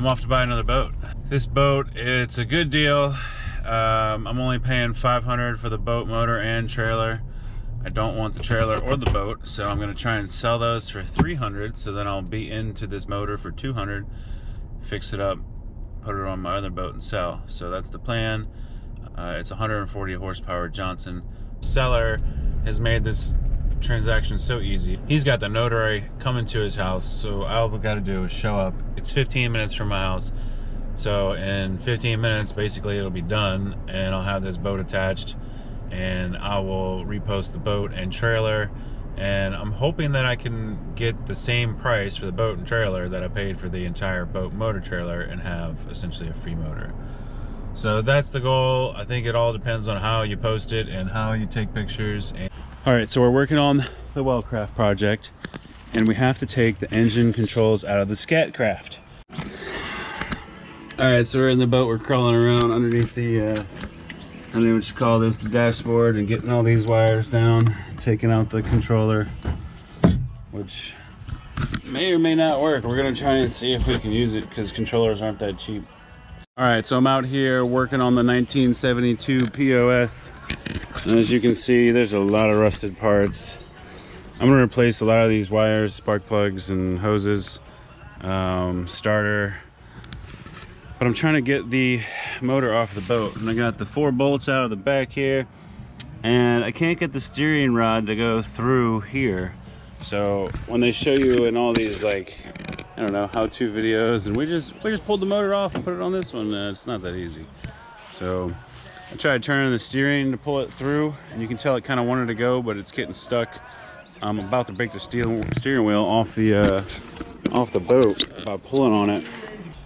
I'm off to buy another boat. This boat, it's a good deal. I'm only paying $500 for the boat motor and trailer. I don't want the trailer or the boat, so I'm gonna try and sell those for $300, so then I'll be into this motor for $200, fix it up, put it on my other boat and sell. So that's the plan. It's 140 horsepower Johnson. Seller has made this transaction so easy. He's got the notary coming to his house, so all I've got to do is show up. It's 15 minutes from my house, so in 15 minutes basically it'll be done, and I'll have this boat attached, and I will repost the boat and trailer, and I'm hoping that I can get the same price for the boat and trailer that I paid for the entire boat motor trailer and have essentially a free motor. So that's the goal. I think it all depends on how you post it and how you take pictures. All right, so we're working on the Wellcraft project, and we have to take the engine controls out of the Scatcraft. All right, so we're in the boat. We're crawling around underneath the, I don't know what you call this, the dashboard, and getting all these wires down, taking out the controller, which may or may not work. We're gonna try and see if we can use it because controllers aren't that cheap. All right, so I'm out here working on the 1972 POS. And as you can see, there's a lot of rusted parts. I'm gonna replace a lot of these wires, spark plugs and hoses, starter. But I'm trying to get the motor off the boat. And I got the 4 bolts out of the back here, and I can't get the steering rod to go through here. So when they show you in all these, like, I don't know, how-to videos, and we just pulled the motor off and put it on this one, it's not that easy. So I tried turning the steering to pull it through, and you can tell it kind of wanted to go, but it's getting stuck. I'm about to break the steering wheel off the boat by pulling on it.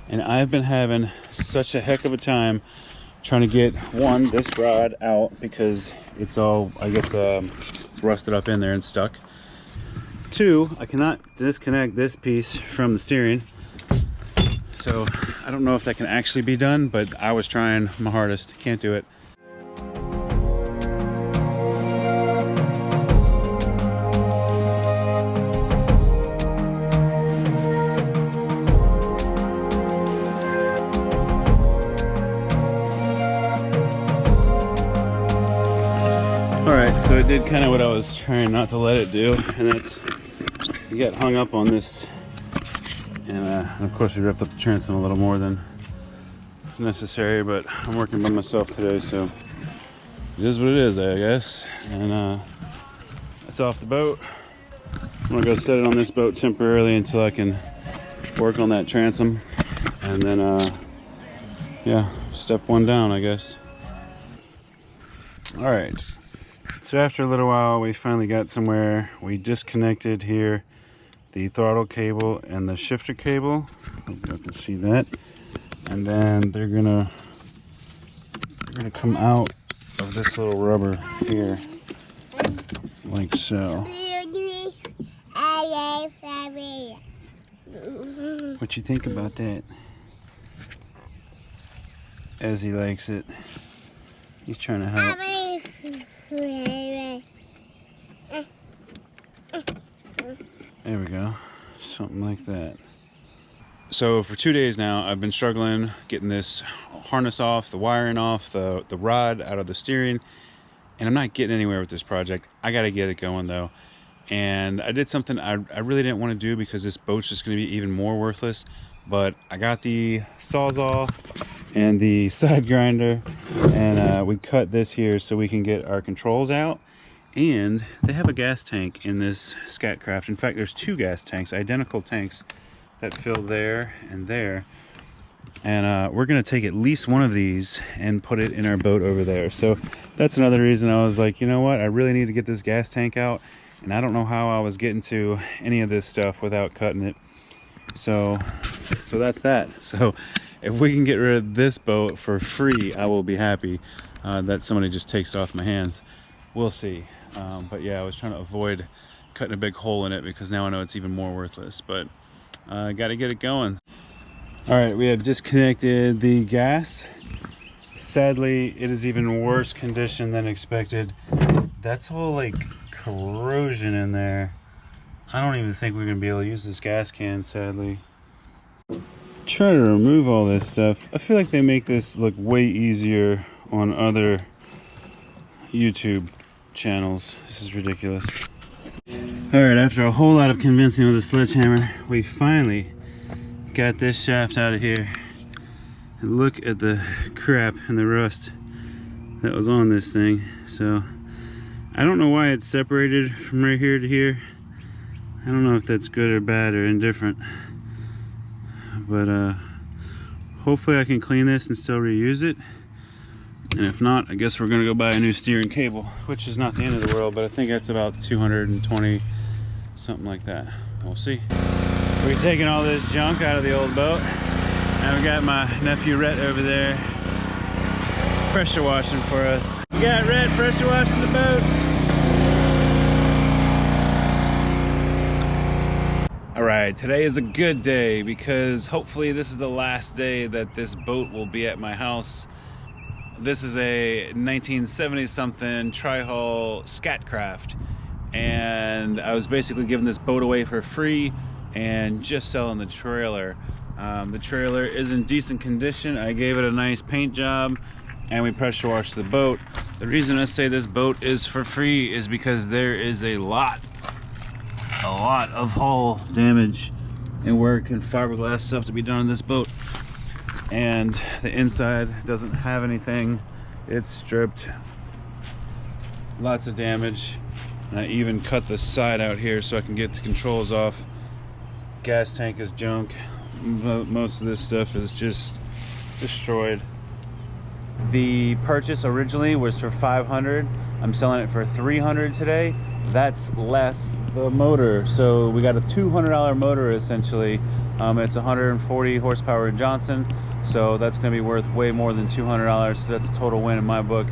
And I've been having such a heck of a time trying to get, one, this rod out because it's all, I guess, it's rusted up in there and stuck. 2, I cannot disconnect this piece from the steering. So I don't know if that can actually be done, but I was trying my hardest. Can't do it. Alright, so it did kind of what I was trying not to let it do, and that's, you get hung up on this, and of course we ripped up the transom a little more than necessary, but I'm working by myself today, so it is what it is, I guess. And it's off the boat. I'm gonna go set it on this boat temporarily until I can work on that transom, and then yeah, step 1 down, I guess. All right, so after a little while we finally got somewhere. We disconnected here the throttle cable and the shifter cable. Hope you can see that. And then they're gonna come out of this little rubber here, like so. What you think about that? As he likes it. He's trying to help. There we go. Something like that. So for 2 days now, I've been struggling getting this harness off, the wiring off, the rod out of the steering, and I'm not getting anywhere with this project. I got to get it going though. And I did something I really didn't want to do because this boat's just going to be even more worthless. But I got the Sawzall and the side grinder, and we cut this here so we can get our controls out. And they have a gas tank in this Scatcraft. In fact, there's 2 gas tanks, identical tanks that fill there and there. And we're gonna take at least one of these and put it in our boat over there. So that's another reason I was like, you know what, I really need to get this gas tank out, and I don't know how I was getting to any of this stuff without cutting it. So that's that. So if we can get rid of this boat for free, I will be happy. That somebody just takes it off my hands. We'll see. But yeah, I was trying to avoid cutting a big hole in it because now I know it's even more worthless, but I got to get it going. All right, we have disconnected the gas. Sadly, it is even worse condition than expected. That's all like corrosion in there. I don't even think we're gonna be able to use this gas can, sadly. try to remove all this stuff. I feel like they make this look way easier on other YouTube channels. This is ridiculous. Alright, after a whole lot of convincing with a sledgehammer, we finally got this shaft out of here. And look at the crap and the rust that was on this thing. So I don't know why it's separated from right here to here. I don't know if that's good or bad or indifferent. But hopefully I can clean this and still reuse it. And if not, I guess we're gonna go buy a new steering cable, which is not the end of the world, but I think that's about 220, something like that. We'll see. We're taking all this junk out of the old boat. And we got my nephew Rhett over there pressure washing for us. We got Rhett pressure washing the boat. All right, today is a good day because hopefully this is the last day that this boat will be at my house. This is a 1970 something tri-hull Scatcraft, and I was basically giving this boat away for free and just selling the trailer. The trailer is in decent condition. I gave it a nice paint job and we pressure washed the boat. The reason I say this boat is for free is because there is a lot of hull damage and work and fiberglass stuff to be done on this boat, and the inside doesn't have anything. It's stripped, lots of damage, and I even cut the side out here so I can get the controls off. Gas tank is junk. Most of this stuff is just destroyed. The purchase originally was for $500. I'm selling it for $300 today. That's less the motor. So we got a $200 motor essentially. It's 140 horsepower Johnson. So that's gonna be worth way more than $200. So that's a total win in my book.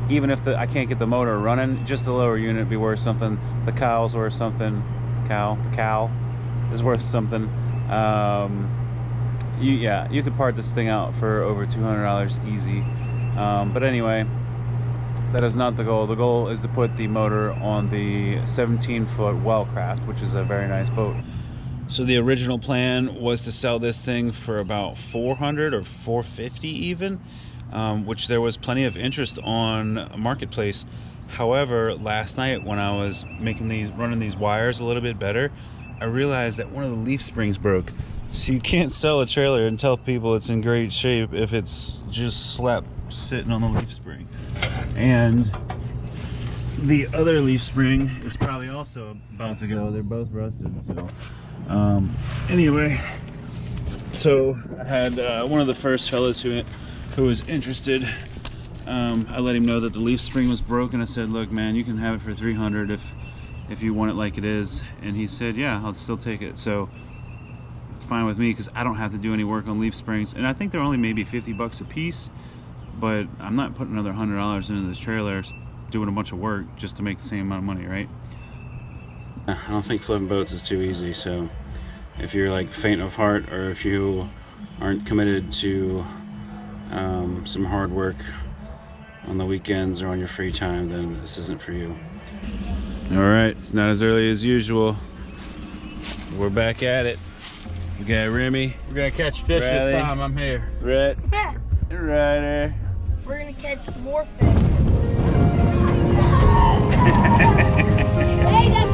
Even if I can't get the motor running, just the lower unit would be worth something. The cow's worth something. The cow is worth something. You could part this thing out for over $200 easy. But anyway, that is not the goal. The goal is to put the motor on the 17-foot Wellcraft, which is a very nice boat. So the original plan was to sell this thing for about $400 or $450 even, which there was plenty of interest on Marketplace. However, last night when I was running these wires a little bit better, I realized that one of the leaf springs broke. So you can't sell a trailer and tell people it's in great shape if it's just slapped sitting on the leaf spring. And the other leaf spring is probably also about to go. They're both rusted. So anyway, so I had one of the first fellas who was interested. I let him know that the leaf spring was broken. I said, look man, you can have it for $300 if you want it like it is. And he said, yeah, I'll still take it. So fine with me because I don't have to do any work on leaf springs, and I think they're only maybe 50 bucks a piece, but I'm not putting another $100 into this trailer doing a bunch of work just to make the same amount of money, right? I don't think flipping boats is too easy. So if you're like faint of heart, or if you aren't committed to some hard work on the weekends or on your free time, then this isn't for you. All right, it's not as early as usual. We're back at it. We got Remy. We're gonna catch fish Riley. this time. I'm here. Rhett. Yeah. Ryder. We're gonna catch more fish. Hey, that's